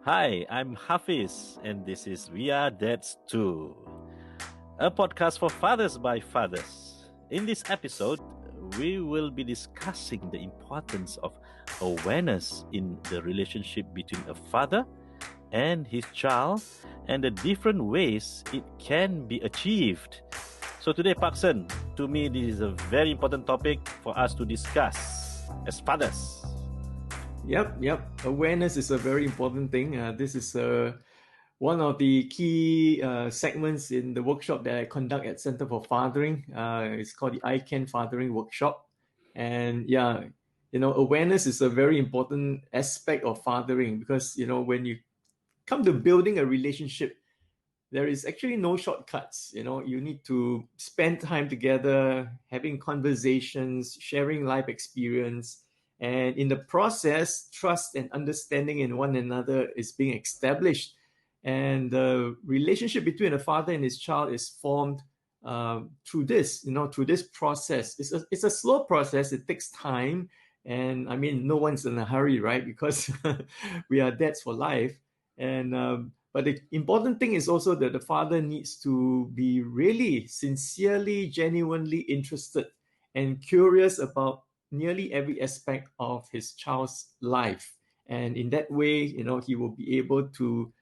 Hi, I'm Hafiz, and this is We Are Dads Too, a podcast for fathers by fathers. In this episode, we will be discussing the importance of awareness in the relationship between a father and his child and the different ways it can be achieved. So today, Parkson, to me, this is a very important topic for us to discuss as fathers. Yep. Awareness is a very important thing. This is one of the key segments in the workshop that I conduct at Center for Fathering. It's called the I Can Fathering Workshop. And awareness is a very important aspect of fathering because, when you come to building a relationship, there is actually no shortcuts. You need to spend time together, having conversations, sharing life experience. And in the process, trust and understanding in one another is being established. And the relationship between a father and his child is formed through this process. It's a slow process. It takes time. And I mean, no one's in a hurry, right? Because we are dads for life. But the important thing is also that the father needs to be really sincerely, genuinely interested and curious about nearly every aspect of his child's life. And in that way, he will be able to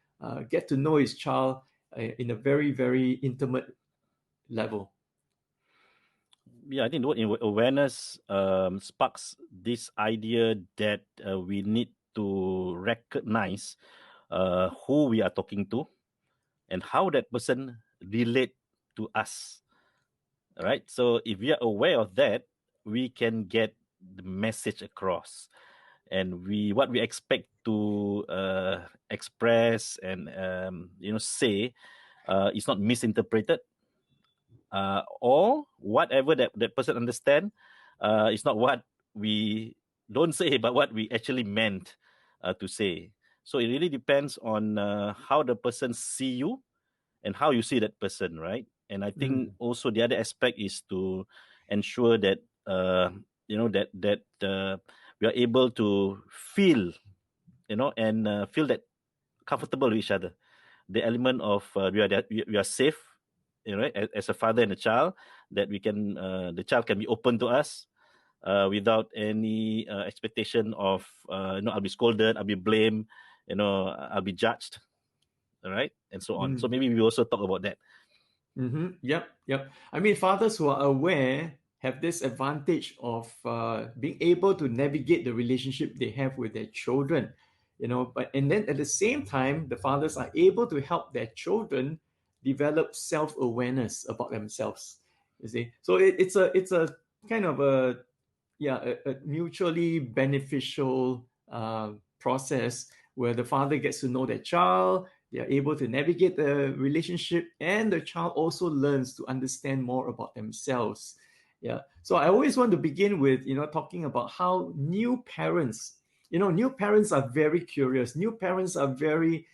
get to know his child in a very, very intimate level. Yeah, I think the word awareness sparks this idea that we need to recognize who we are talking to and how that person relate to us. All right. So if we are aware of that, we can get the message across, and what we expect to express and say is not misinterpreted, or whatever that person understand is not what we don't say, but what we actually meant to say. So it really depends on how the person see you and how you see that person, right? And I think also the other aspect is to ensure that we are able to feel, and feel that comfortable with each other. The element of we are safe, as a father and a child, that we can the child can be open to us without any expectation of I'll be scolded, I'll be blamed, I'll be judged, all right, and so on. So maybe we also talk about that. Yep. I mean, fathers who are aware have this advantage of being able to navigate the relationship they have with their children, and then at the same time, the fathers are able to help their children develop self-awareness about themselves. You see, so it's a kind of a mutually beneficial process where the father gets to know their child, they are able to navigate the relationship, and the child also learns to understand more about themselves. Yeah. So I always want to begin with, talking about how new parents are very curious. New parents are very,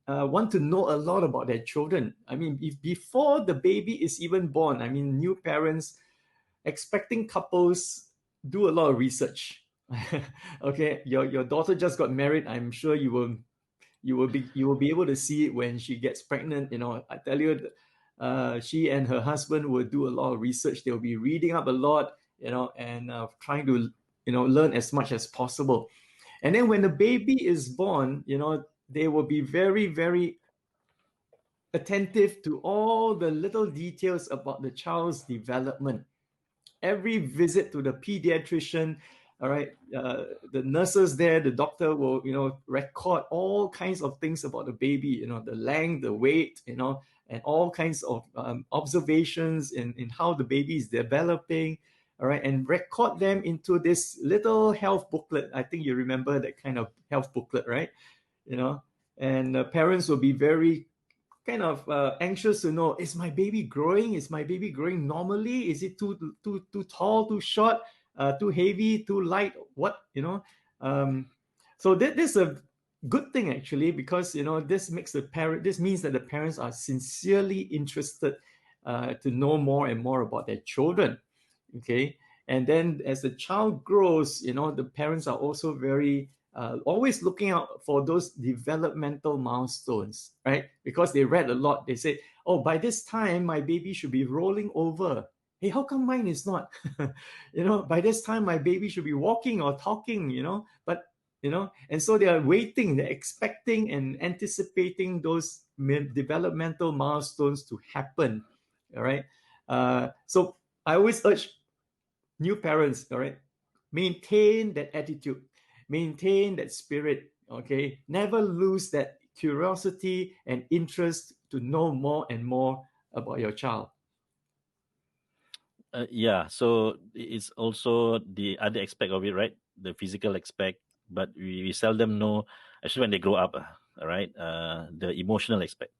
want to know a lot about their children. I mean, if before the baby is even born, I mean, new parents, expecting couples do a lot of research. Okay, your daughter just got married. I'm sure you will be able to see it when she gets pregnant. I tell you, she and her husband will do a lot of research. They'll be reading up a lot, and trying to learn as much as possible. And then when the baby is born, they will be very, very attentive to all the little details about the child's development. Every visit to the pediatrician, all right, the nurses there, the doctor will record all kinds of things about the baby, the length, the weight, and all kinds of observations in how the baby is developing, all right, and record them into this little health booklet. I think you remember that kind of health booklet, right? And parents will be very kind of anxious to know, is my baby growing? Is my baby growing normally? Is it too tall, too short, too heavy, too light? What, so this is a good thing actually, because this means that the parents are sincerely interested to know more and more about their children. Okay. And then as the child grows, the parents are also very always looking out for those developmental milestones, right? Because they read a lot. They say, oh, by this time, my baby should be rolling over. Hey, how come mine is not? By this time, my baby should be walking or talking, but, and so they are waiting, they're expecting and anticipating those developmental milestones to happen, all right? So I always urge new parents, all right, maintain that attitude, maintain that spirit, okay? Never lose that curiosity and interest to know more and more about your child. Yeah, so it's also the other aspect of it, right? The physical aspect, but we seldom know, actually, when they grow up, all right, the emotional aspect.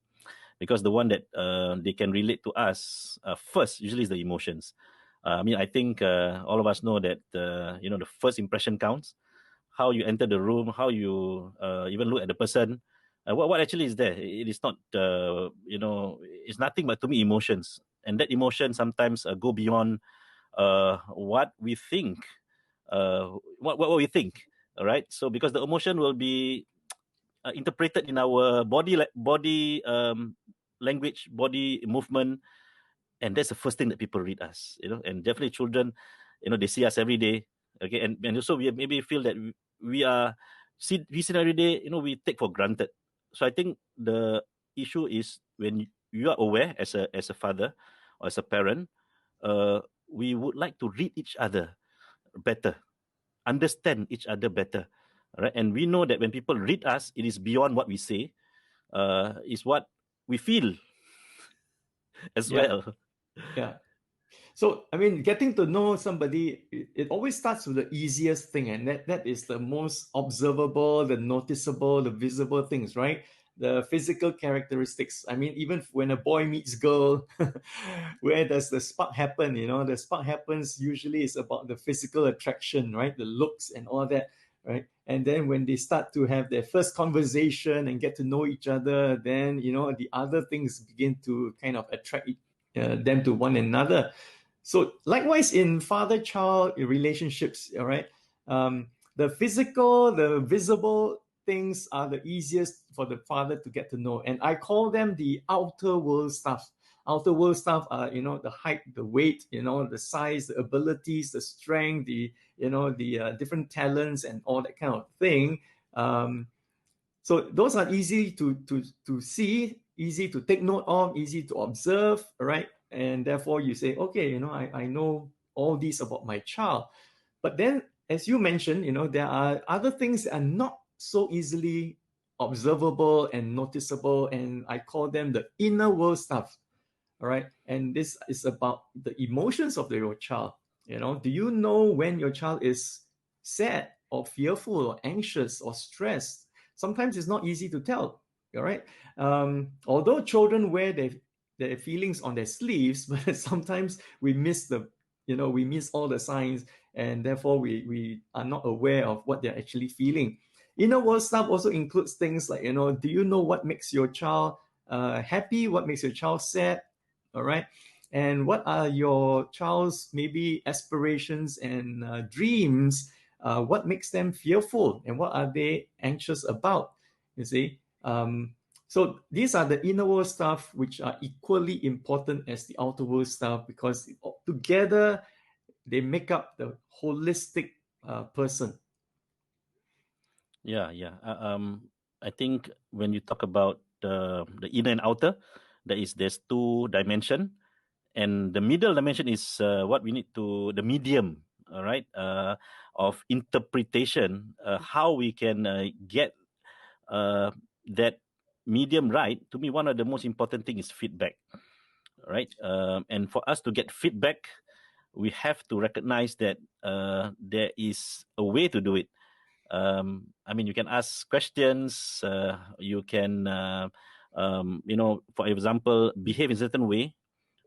Because the one that they can relate to us first usually is the emotions. I think all of us know that the first impression counts. How you enter the room, how you even look at the person, what actually is there. It is not it's nothing but, to me, emotions, and that emotion sometimes go beyond what we think. What we think, all right. So because the emotion will be interpreted in our body language, body movement, and that's the first thing that people read us. And definitely children, they see us every day, okay, and also we maybe feel that we see every day. We take for granted. So I think the issue is when you are aware as a father or as a parent, we would like to read each other better, understand each other better, right? And we know that when people read us, it is beyond what we say, is what we feel as well. Yeah. So, getting to know somebody, it always starts with the easiest thing, and that is the most observable, the noticeable, the visible things, right? The physical characteristics. Even when a boy meets girl, where does the spark happen? The spark happens usually is about the physical attraction, right? The looks and all that, right? And then when they start to have their first conversation and get to know each other, then, the other things begin to kind of attract them to one another. So likewise in father-child relationships, all right, the physical, the visible things are the easiest for the father to get to know, and I call them the outer world stuff. Outer world stuff are, the height, the weight, the size, the abilities, the strength, the different talents and all that kind of thing. So those are easy to see, easy to take note of, easy to observe, right? And therefore you say, okay, I know all these about my child. But then, as you mentioned, there are other things that are not so easily observable and noticeable, and I call them the inner world stuff. All right. And this is about the emotions of your child. Do you know when your child is sad or fearful or anxious or stressed? Sometimes it's not easy to tell. All right. Although children wear their feelings on their sleeves, but sometimes we miss we miss all the signs, and therefore we are not aware of what they're actually feeling. Inner world stuff also includes things like, do you know what makes your child happy? What makes your child sad? All right. And what are your child's maybe aspirations and dreams? What makes them fearful, and what are they anxious about? You see. So these are the inner world stuff which are equally important as the outer world stuff, because together they make up the holistic person. Yeah. I think when you talk about the inner and outer, there's two dimension, and the middle dimension is what we need to the medium, all right, of interpretation, how we can get that medium right. To me, one of the most important thing is feedback, right? And for us to get feedback, we have to recognize that there is a way to do it. You can ask questions. You can, for example, behave in a certain way.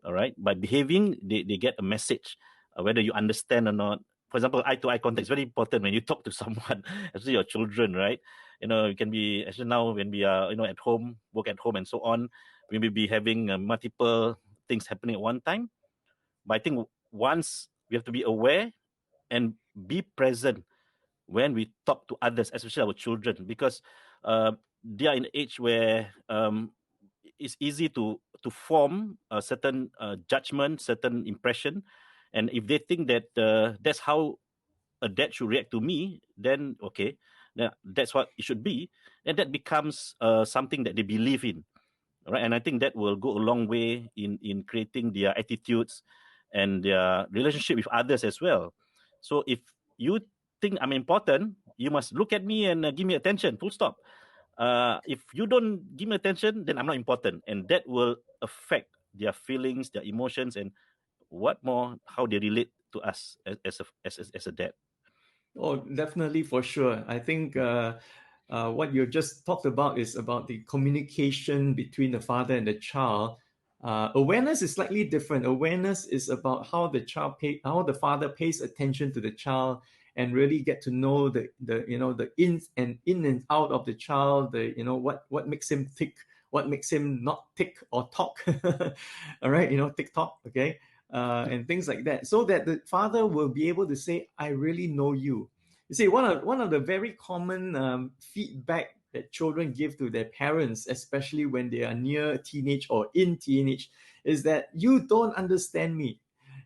All right. By behaving, they get a message, whether you understand or not. For example, eye to eye contact is very important when you talk to someone, especially your children, right? You can be, actually now when we are, at home, work at home and so on, we may be having multiple things happening at one time. But I think once we have to be aware and be present when we talk to others, especially our children, because they are in an age where it's easy to form a certain judgment, certain impression, and if they think that that's how a dad should react to me, then okay, that's what it should be, and that becomes something that they believe in, right? And I think that will go a long way in creating their attitudes and their relationship with others as well. So if you think I'm important, you must look at me and give me attention, full stop. If you don't give me attention, then I'm not important, and that will affect their feelings, their emotions, and what more, how they relate to us as a dad. Oh, definitely, for sure. I think what you just talked about is about the communication between the father and the child. Awareness is slightly different. Awareness is about how how the father pays attention to the child and really get to know the in and out of the child. What makes him tick, what makes him not tick or talk. All right, tick tock. Okay. And things like that, so that the father will be able to say, "I really know you." You see, one of the very common feedback that children give to their parents, especially when they are near teenage or in teenage, is that you don't understand me.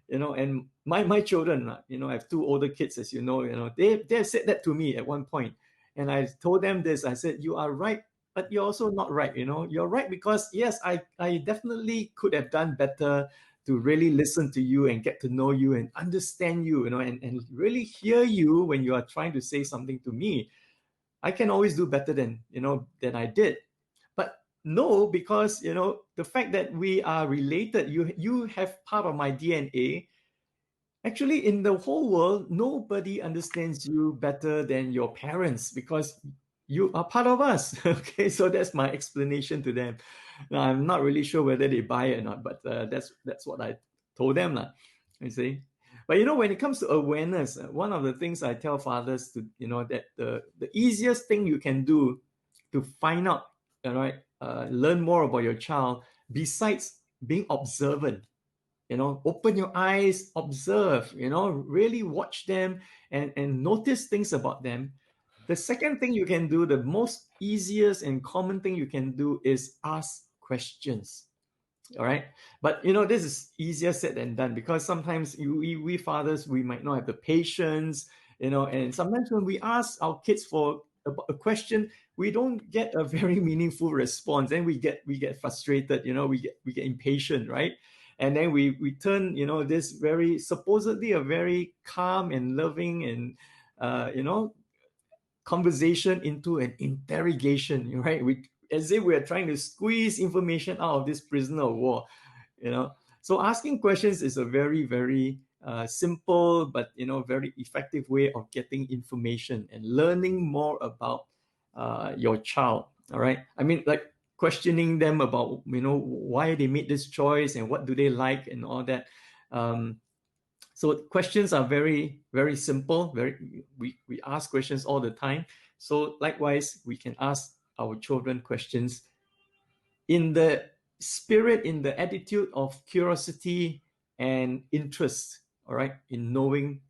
And my children, I have two older kids, as you know. They said that to me at one point, and I told them this. I said, "You are right, but you're also not right. You're right because yes, I definitely could have done better to really listen to you and get to know you and understand you, and really hear you when you are trying to say something to me. I can always do better than I did. But no, because the fact that we are related, you have part of my DNA. Actually, in the whole world, nobody understands you better than your parents because you are part of us." Okay, so that's my explanation to them. Now, I'm not really sure whether they buy it or not, but that's what I told them, you see. But when it comes to awareness, one of the things I tell fathers to that the easiest thing you can do to find out, learn more about your child, besides being observant, open your eyes, observe, really watch them and notice things about them. The second thing you can do, the most easiest and common thing you can do, is ask questions. All right. But this is easier said than done, because sometimes we fathers, we might not have the patience, and sometimes when we ask our kids for a question, we don't get a very meaningful response, and we get frustrated, we get impatient, right? And then we turn this very supposedly a very calm and loving and conversation into an interrogation, right? As if we are trying to squeeze information out of this prisoner of war. So asking questions is a very, very simple but very effective way of getting information and learning more about your child. All right, I mean, like questioning them about why they made this choice and what do they like and all that. So questions are very, very simple. We ask questions all the time. So likewise, we can ask our children questions in the spirit, in the attitude of curiosity and interest. All right, in knowing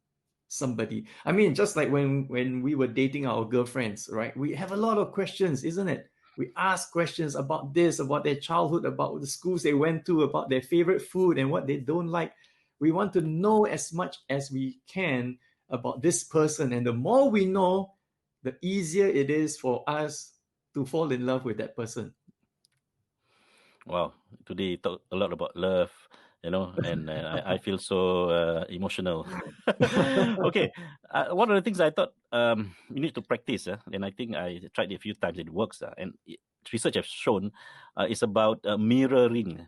somebody. I mean, just like when we were dating our girlfriends, right? We have a lot of questions, isn't it? We ask questions about this, about their childhood, about the schools they went to, about their favorite food and what they don't like. We want to know as much as we can about this person. And the more we know, the easier it is for us to fall in love with that person. Wow, today talk a lot about love, and I feel so emotional. Okay, one of the things I thought you need to practice, and I think I tried it a few times, it works, and research has shown is about mirroring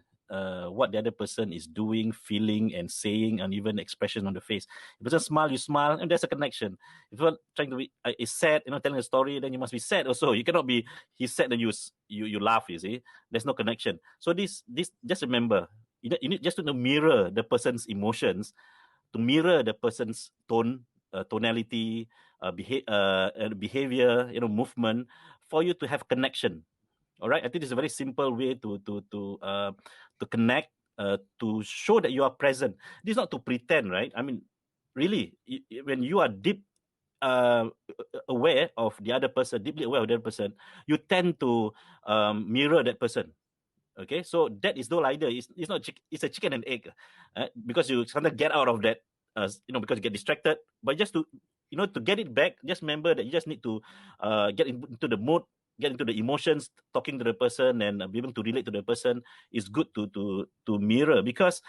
what the other person is doing, feeling, and saying, and even expression on the face. If it's a smile, you smile, and there's a connection. If you're trying to be is sad, telling a story, then you must be sad also. You cannot be he's sad and you laugh. You see, there's no connection. So this just remember, you need just to mirror the person's emotions, to mirror the person's tonality, behavior, movement, for you to have connection. All right, I think it's a very simple way to connect, to show that you are present. This is not to pretend, right? I mean, really, when you are deep aware of the other person, deeply aware of the other person, you tend to mirror that person. Okay, so that is the whole idea. It's not it's a chicken and egg, because you sometimes get out of that, because you get distracted. But just to to get it back, just remember that you just need to get into the mood, get into the emotions, talking to the person, and be able to relate to the person. Is good to mirror, because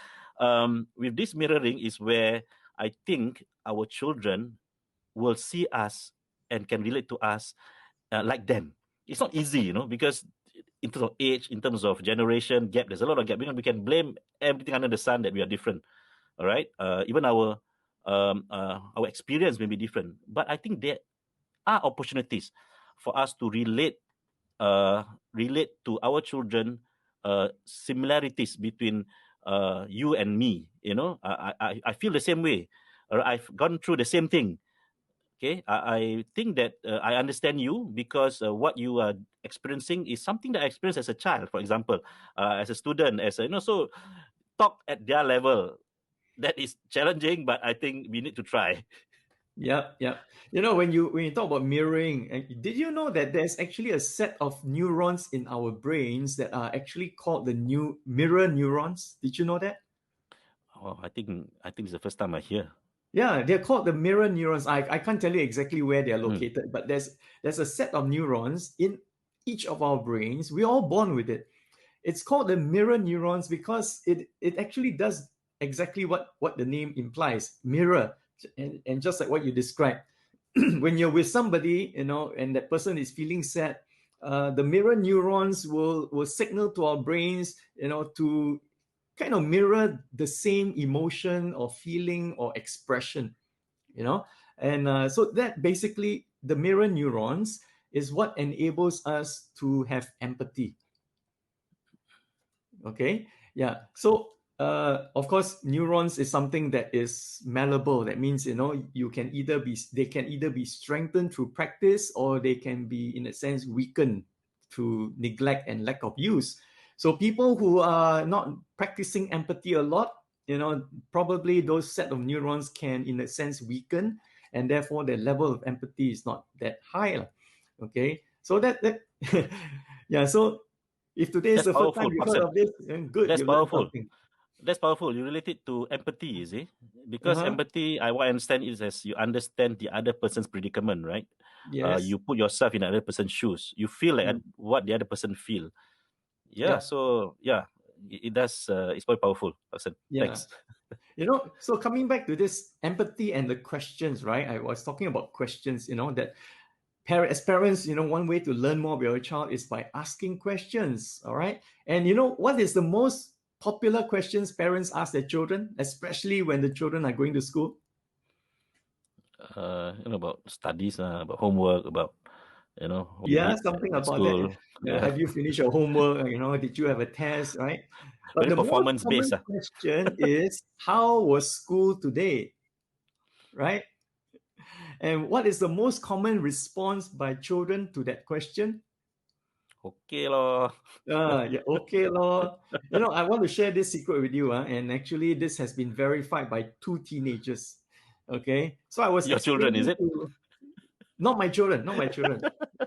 with this mirroring is where I think our children will see us and can relate to us like them. It's not easy, because in terms of age, in terms of generation gap, there's a lot of gap. We can blame everything under the sun that we are different. All right, even our experience may be different, but I think there are opportunities for us to relate to our children, similarities between you and me. I feel the same way, or I've gone through the same thing. Okay, I think that I understand you, because what you are experiencing is something that I experienced as a child, for example, as a student, so talk at their level. That is challenging, but I think we need to try. Yeah, yeah. When you talk about mirroring, did you know that there's actually a set of neurons in our brains that are actually called the new mirror neurons? Did you know that? Oh, I think it's the first time I hear. Yeah, they're called the mirror neurons. I can't tell you exactly where they're Mm. located, but there's a set of neurons in each of our brains. We're all born with it. It's called the mirror neurons because it actually does exactly what the name implies, mirror. And just like what you described, when you're with somebody, and that person is feeling sad, the mirror neurons will signal to our brains, to kind of mirror the same emotion or feeling or expression, and so that basically the mirror neurons is what enables us to have empathy. Okay, yeah. So of course, neurons is something that is malleable. That means they can either be strengthened through practice, or they can be, in a sense, weakened through neglect and lack of use. So people who are not practicing empathy a lot, probably those set of neurons can, in a sense, weaken, and therefore their level of empathy is not that high. Okay, so that yeah. So if today is That's the first time powerful, you heard Paksan. of this, then good, That's you learned powerful. something. That's powerful. You relate it to empathy, you see, because Uh-huh. empathy, what I understand is, as you understand the other person's predicament, right? Yes. You put yourself in the other person's shoes. You feel like Mm. what the other person feel. Yeah. Yeah. So yeah, it does. It's quite powerful, Paksan. Yeah. Thanks. So coming back to this empathy and the questions, right? I was talking about questions, that as parents, one way to learn more about your child is by asking questions. All right. And what is the most popular questions parents ask their children, especially when the children are going to school? About studies, about homework, about what you Yeah, did something at about that. school. Yeah, Have you finished your homework? Did you have a test, right? But very the most performance based. common question is, how was school today, right? And what is the most common response by children to that question? Okay loh. Yeah, okay, lor. I want to share this secret with you, and actually, this has been verified by two teenagers. Okay, so I was Your children, is explaining it? to not my children,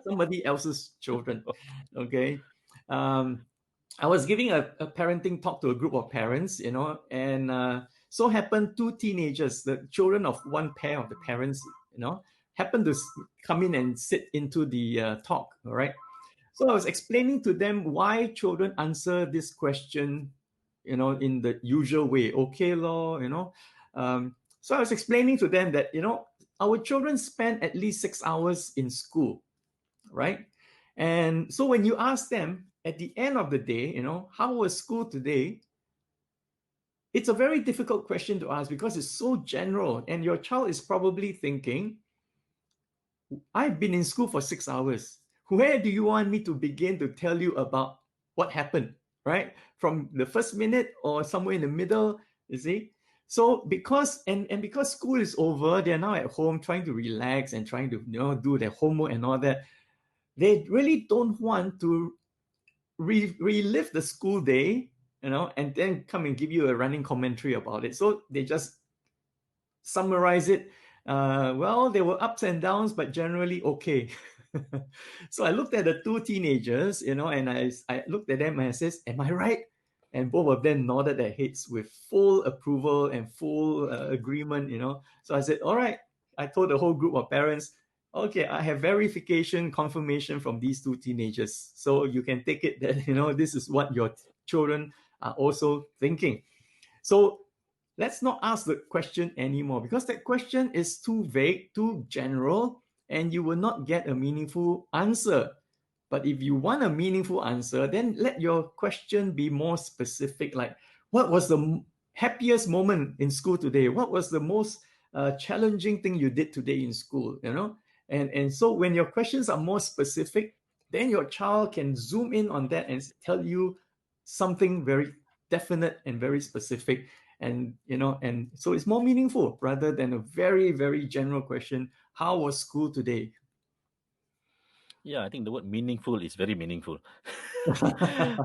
somebody else's children. Okay, um, I was giving a parenting talk to a group of parents, and so happened two teenagers, the children of one pair of the parents, happened to come in and sit into the talk. All right. So I was explaining to them why children answer this question, in the usual way. Okay, law, So I was explaining to them that, our children spend at least 6 hours in school, right? And so when you ask them at the end of the day, how was school today? It's a very difficult question to ask because it's so general. And your child is probably thinking, I've been in school for 6 hours. Where do you want me to begin to tell you about what happened, right? From the first minute or somewhere in the middle, you see? So because school is over, they're now at home trying to relax and trying to do their homework and all that. They really don't want to relive the school day, and then come and give you a running commentary about it. So they just summarize it Well, there were ups and downs, but generally okay. So I looked at the two teenagers, and I looked at them and I says, "Am I right?" And both of them nodded their heads with full approval and full agreement. So I said, "All right." I told the whole group of parents, "Okay, I have verification, confirmation from these two teenagers. So you can take it that, this is what your children are also thinking." So let's not ask the question anymore, because that question is too vague, too general, and you will not get a meaningful answer. But if you want a meaningful answer, then let your question be more specific. Like, what was the happiest moment in school today? What was the most challenging thing you did today in school? And so when your questions are more specific, then your child can zoom in on that and tell you something very definite and very specific. And so it's more meaningful rather than a very, very general question: how was school today? Yeah, I think the word meaningful is very meaningful.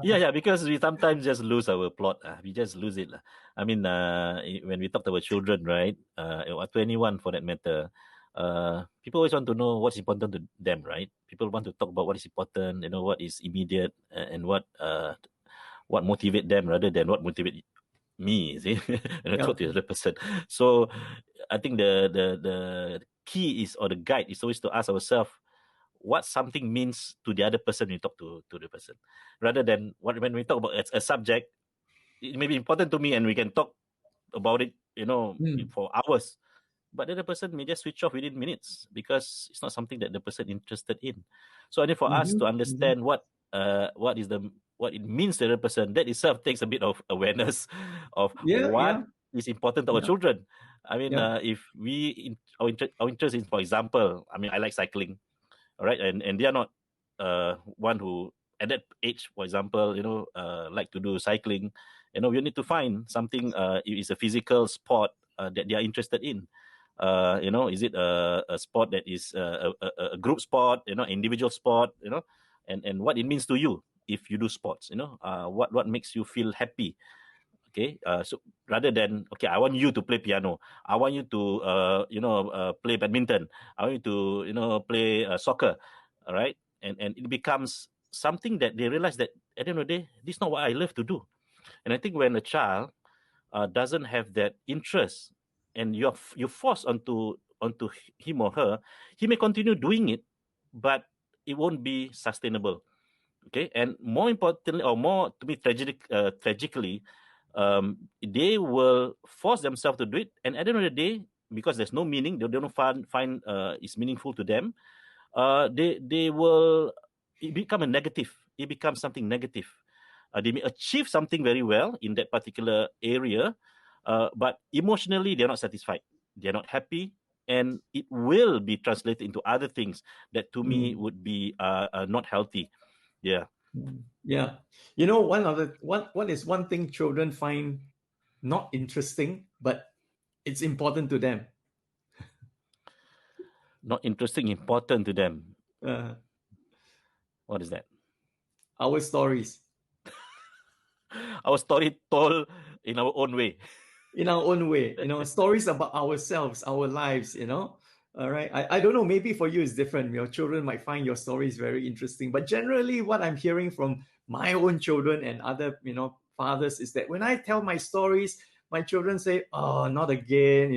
Yeah, because we sometimes just lose our plot. We just lose it. I mean, when we talk to our children, right, or to anyone for that matter, people always want to know what's important to them, right? People want to talk about what is important, what is immediate, and what motivate them rather than what motivate me, see, and I talk Yep. to the other person. So I think the key is, or the guide is, always to ask ourselves what something means to the other person when you talk to the person, rather than when we talk about a subject, it may be important to me and we can talk about it, Mm. for hours, but the other person may just switch off within minutes because it's not something that the person interested in. So I think for us to Mm-hmm. Mm-hmm. understand what it means to the other person, that itself takes a bit of awareness of Yeah, what yeah, is important to our yeah, children. I mean, yeah. if our interest is, for example, I mean, I like cycling, all right, and they are not one who at that age, for example, like to do cycling. We need to find something. It is a physical sport that they are interested in. Is it a sport that is a group sport, individual sport, and what it means to you if you do sports, what makes you feel happy. Okay, so rather than, okay, I want you to play piano, I want you to play badminton, I want you to play soccer, all right, and it becomes something that they realize that at the end of the day, this is not what I love to do. And I think when a child doesn't have that interest, and you force onto him or her, he may continue doing it, but it won't be sustainable. Okay, and more importantly, or more to me tragically, they will force themselves to do it, and at the end of the day, because there's no meaning, they don't find it's meaningful to them. They will, it become a negative. It becomes something negative. They may achieve something very well in that particular area, but emotionally they're not satisfied. They're not happy, and it will be translated into other things that to me Mm. would be not healthy. Yeah. Mm. Yeah. What is one thing children find not interesting, but it's important to them? Not interesting, important to them. Uh, What is that? our stories. Our story told in our own way. In our own way, stories about ourselves, our lives. All right. I don't know, maybe for you it's different. Your children might find your stories very interesting. But generally, what I'm hearing from my own children and other, fathers is that when I tell my stories, my children say, "Oh, not again."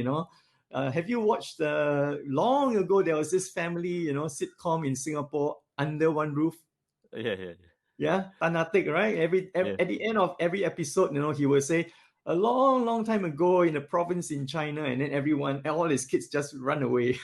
Have you watched long ago there was this family, sitcom in Singapore, Under One Roof? Yeah. Yeah, fanatic, right? Yeah. At the end of every episode, he will say, "A long, long time ago in a province in China," and then all his kids just run away.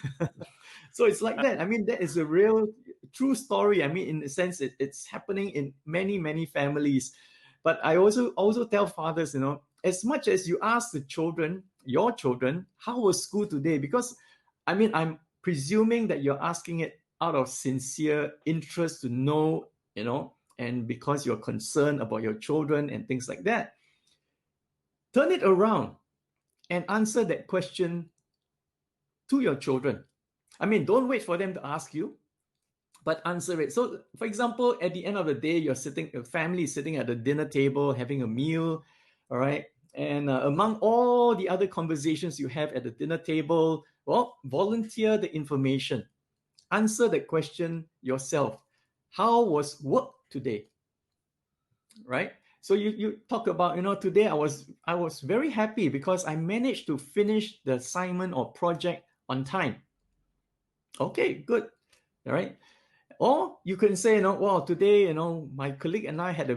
So it's like that. I mean, that is a real, true story. I mean, in the sense, it's happening in many, many families. But I also tell fathers, as much as you ask the children, your children, how was school today? Because, I mean, I'm presuming that you're asking it out of sincere interest to know, and because you're concerned about your children and things like that. Turn it around and answer that question to your children. I mean, don't wait for them to ask you, but answer it. So, for example, at the end of the day, your family is sitting at the dinner table having a meal, all right? And among all the other conversations you have at the dinner table, Well, volunteer the information. Answer the question yourself. How was work today? Right? So you talk about, today I was very happy because I managed to finish the assignment or project on time. Okay, good. All right. Or you can say, well, today, my colleague and I had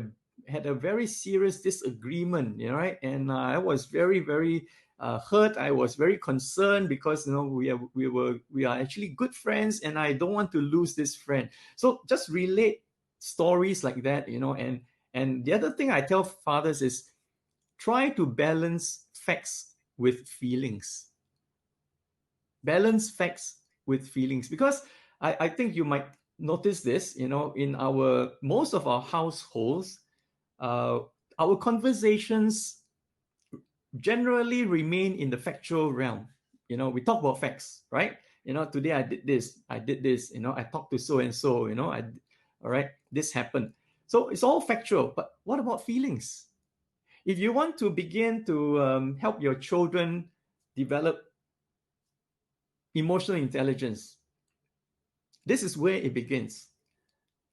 a very serious disagreement, right? And I was very, very hurt. I was very concerned because we are actually good friends, and I don't want to lose this friend. So just relate stories like that, and the other thing I tell fathers is try to balance facts with feelings. Balance facts with feelings, because I think you might notice this, in our most of our households, uh, our conversations generally remain in the factual realm. We talk about facts, right? Today I did this, I talked to so and so, all right, this happened. So it's all factual, but what about feelings? If you want to begin to help your children develop emotional intelligence, this is where it begins.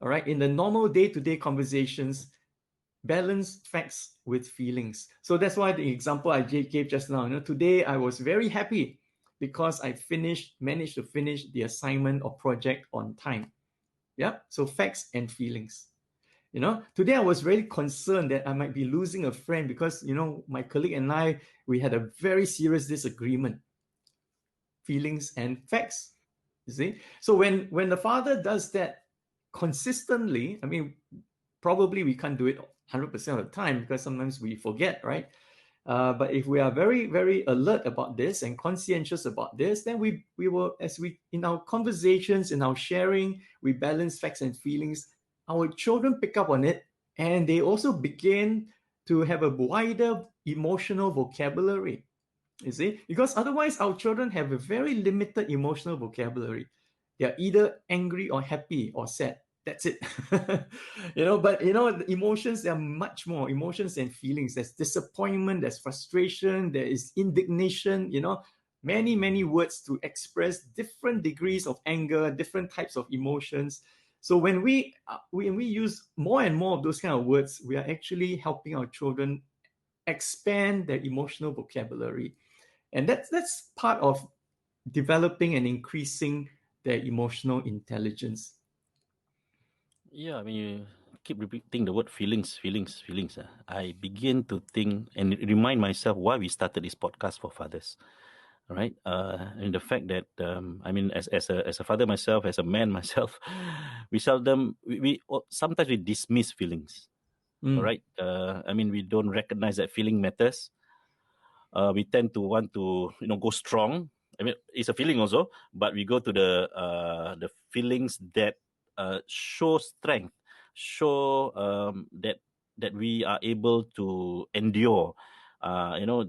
All right. In the normal day-to-day conversations, balance facts with feelings. So that's why the example I gave just now, today I was very happy because I managed to finish the assignment or project on time. Yeah. So facts and feelings. Today I was very concerned that I might be losing a friend because, my colleague and I, we had a very serious disagreement. Feelings and facts. You see? So when the father does that consistently, I mean, probably we can't do it 100% of the time because sometimes we forget, right? But if we are very, very alert about this and conscientious about this, then we will, as we in our conversations, in our sharing, we balance facts and feelings. Our children pick up on it, and they also begin to have a wider emotional vocabulary. You see, because otherwise our children have a very limited emotional vocabulary. They are either angry or happy or sad. That's it. But the emotions, there are much more emotions and feelings. There's disappointment, there's frustration, there is indignation, many, many words to express different degrees of anger, different types of emotions. So when we use more and more of those kind of words, we are actually helping our children expand their emotional vocabulary. And that's part of developing and increasing their emotional intelligence. Yeah, I mean, you keep repeating the word feelings, feelings, feelings. I begin to think and remind myself why we started this podcast for fathers. All right, and the fact that I mean, as a father myself, as a man myself, we seldom sometimes we dismiss feelings. All Mm, right, I mean, we don't recognize that feeling matters. We tend to want to go strong. I mean, it's a feeling also, but we go to the feelings that show strength, show that we are able to endure.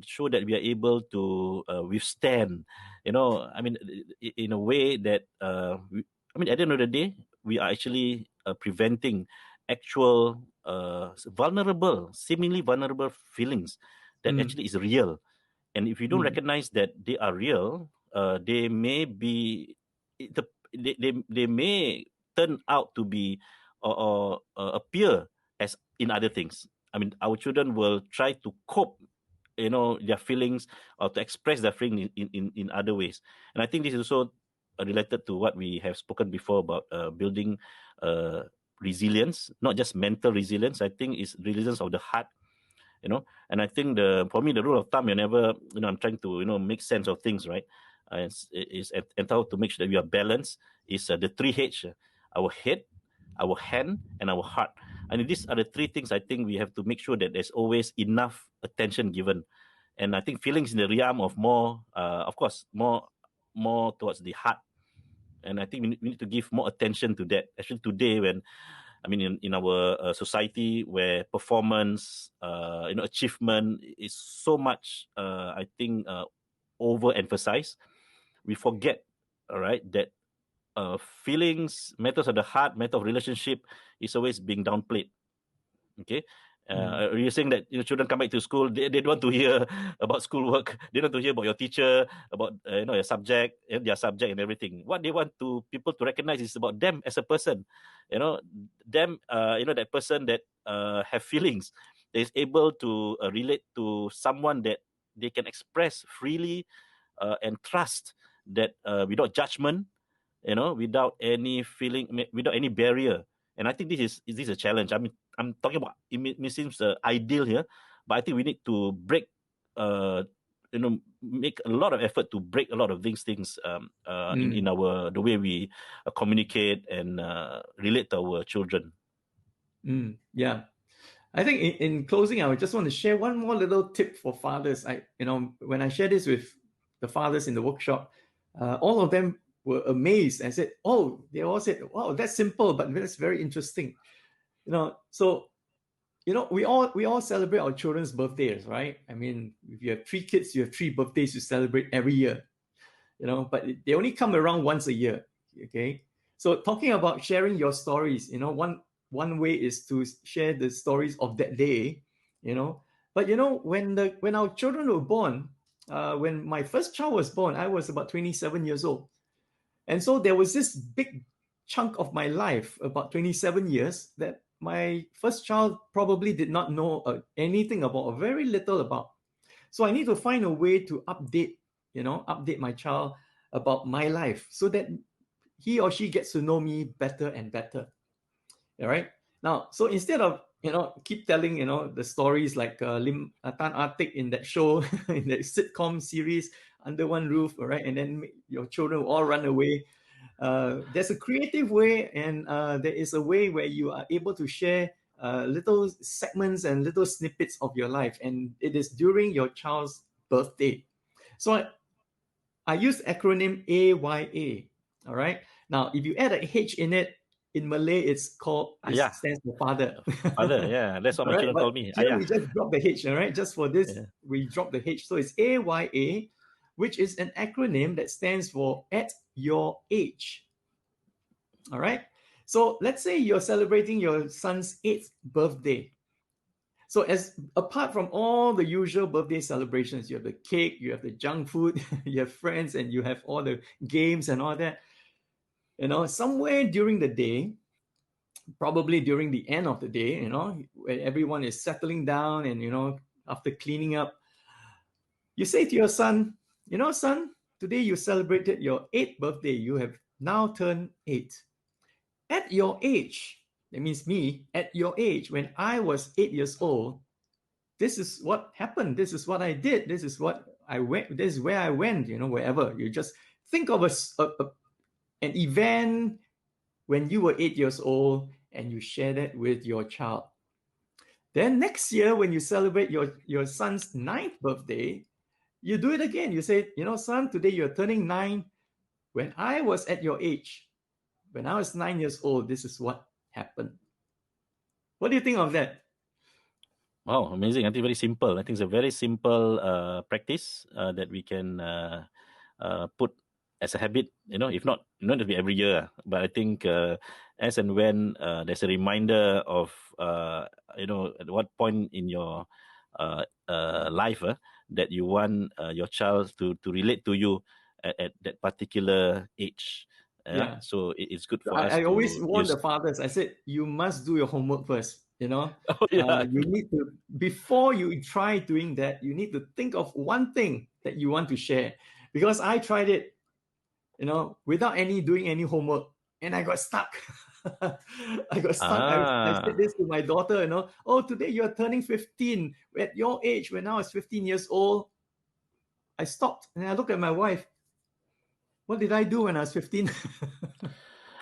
Show that we are able to withstand. I mean, in a way that I mean, at the end of the day, we are actually preventing actual seemingly vulnerable feelings that mm, actually is real. And if you don't mm, recognize that they are real, they may be they may turn out to be or appear as in other things. I mean, our children will try to cope, their feelings or to express their feeling in other ways. And I think this is also related to what we have spoken before about building resilience, not just mental resilience. I think it's resilience of the heart. And I think for me the rule of thumb, whenever I'm trying to make sense of things, right, is entitled to make sure that we are balanced, is the 3 H: our head, our hand, and our heart. And these are the three things I think we have to make sure that there's always enough attention given. And I think feelings in the realm of more, of course, more towards the heart. And I think we need to give more attention to that, especially today when, I mean, in our society where performance, achievement is so much, I think, overemphasized. We forget, all right, that feelings, matters of the heart, matter of relationship is always being downplayed. Okay, You're saying that children come back to school, they don't want to hear about schoolwork. They don't want to hear about your teacher, about your subject, their subject and everything. What they want people to recognize is about them as a person. Them, that person that have feelings, that is able to relate to someone that they can express freely and trust that without judgment, without any feeling, without any barrier. And I think this is a challenge. I mean, I'm talking about it seems ideal here, but I think we need to break, make a lot of effort to break a lot of these things in our the way we communicate and relate to our children. Yeah. I think in closing, I just want to share one more little tip for fathers. When I share this with the fathers in the workshop, all of them were amazed and said, "Oh," they all said, "Wow, that's simple, but that's very interesting." So we all celebrate our children's birthdays, right? I mean, if you have 3 kids, you have 3 birthdays you celebrate every year. But they only come around once a year. Okay, so talking about sharing your stories, one way is to share the stories of that day. But when our children were born, when my first child was born, I was about 27 years old, and so there was this big chunk of my life, about 27 years, that my first child probably did not know anything about, or very little about. So I need to find a way to update my child about my life so that he or she gets to know me better and better. All right. Now, so instead of keep telling the stories like Tan Atik in that show, in that sitcom series, Under One Roof, all right, and then your children will all run away. There's a creative way, and there is a way where you are able to share little segments and little snippets of your life, and it is during your child's birthday. So I use acronym AYA. All right. Now, if you add a H in it, in Malay, it stands for father. Father, yeah, that's what my children call me. Here we just drop the H, all right? Just for this, we drop the H. So it's AYA, which is an acronym that stands for at your age. All right. So let's say you're celebrating your son's 8th birthday. So apart from all the usual birthday celebrations, you have the cake, you have the junk food, you have friends, and you have all the games and all that. Somewhere during the day, probably during the end of the day, where everyone is settling down and, after cleaning up, you say to your son, son, today you celebrated your 8th birthday. You have now turned 8. At your age, that means me, at your age, when I was 8 years old, this is what happened. This is what I did. This is what I went. This is where I went, wherever. You just think of an event when you were 8 years old and you share that with your child. Then next year, when you celebrate your son's 9th birthday, you do it again. You say, son, today you're turning 9. When I was at your age, when I was 9 years old, this is what happened. What do you think of that? Wow, amazing. I think very simple. I think it's a very simple practice that we can put as a habit, if not to be every year, but I think as and when there's a reminder of, at what point in your life that you want your child to relate to you at that particular age. Yeah. So it's good for us. I always warn the fathers. I said, you must do your homework first. Oh, yeah. You need to, before you try doing that, you need to think of one thing that you want to share. Because I tried it, without doing any homework, and I got stuck. I got stuck. I said this to my daughter, oh, today you're turning 15. At your age, when I was 15 years old, I stopped and I looked at my wife. What did I do when I was 15?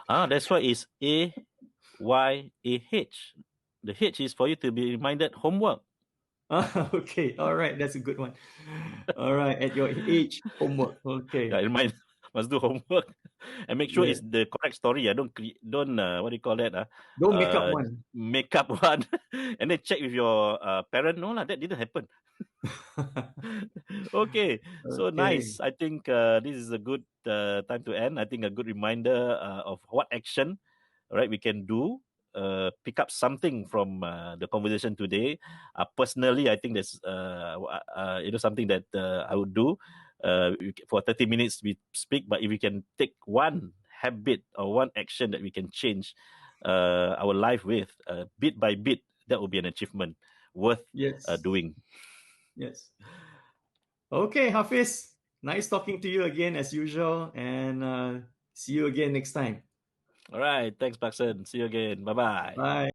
That's why it's AYAH. The H is for you to be reminded homework. Okay, all right, that's a good one. All right, at your age, homework. Okay. Yeah, remind must do homework and make sure it's the correct story. Don't what do you call that? Don't make up one. Make up one, and then check with your parent. No lah, that didn't happen. Okay, so nice. I think this is a good time to end. I think a good reminder of what action, right, we can do pick up something from the conversation today. Personally, I think that's something that I would do. For 30 minutes we speak, but if we can take one habit or one action that we can change our life with, bit by bit, that would be an achievement worth Yes. doing. Yes. Okay, Hafiz. Nice talking to you again as usual, and see you again next time. All right, thanks, Paxson. See you again. Bye bye. Bye.